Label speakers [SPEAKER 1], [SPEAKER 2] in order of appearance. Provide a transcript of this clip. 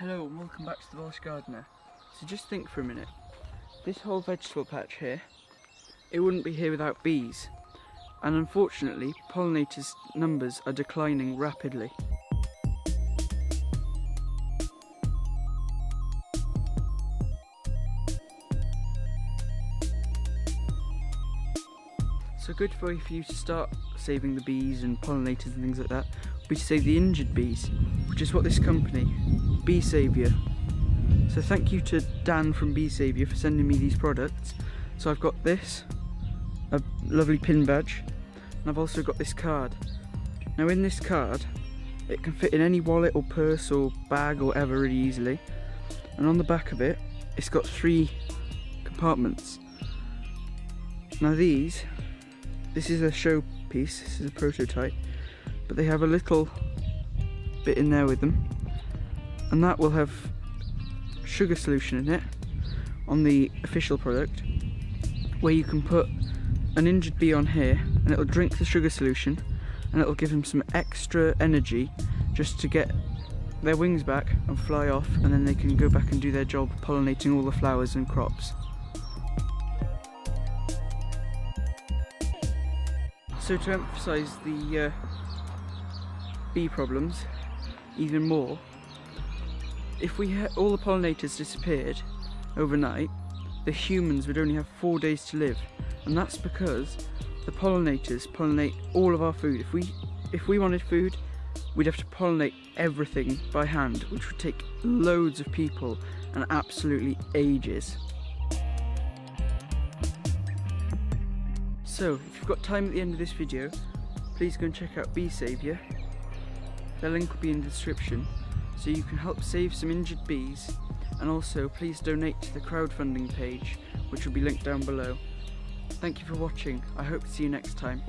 [SPEAKER 1] Hello and welcome back to the Welsh Gardener. So just think for a minute, this whole vegetable patch here, it wouldn't be here without bees, and unfortunately pollinators' numbers are declining rapidly. So a good way for you to start saving the bees and pollinators and things like that would be to save the injured bees, which is what this company, Saviour. So thank you to Dan from Saviour for sending me these products. So I've got this, a lovely pin badge, and I've also got this card. Now in this card, it can fit in any wallet or purse or bag or whatever really easily. And on the back of it, it's got 3 compartments. Now this is a show piece, this is a prototype, but they have a little bit in there with them, and that will have sugar solution in it on the official product, where you can put an injured bee on here and it'll drink the sugar solution and it'll give them some extra energy just to get their wings back and fly off, and then they can go back and do their job pollinating all the flowers and crops. So to emphasise the bee problems even more, if all the pollinators disappeared overnight, the humans would only have 4 days to live, and that's because the pollinators pollinate all of our food. If we wanted food, we'd have to pollinate everything by hand, which would take loads of people and absolutely ages. So, if you've got time at the end of this video, please go and check out Saviour. Their link will be in the description, so you can help save some injured bees, and also please donate to the crowdfunding page, which will be linked down below. Thank you for watching. I hope to see you next time.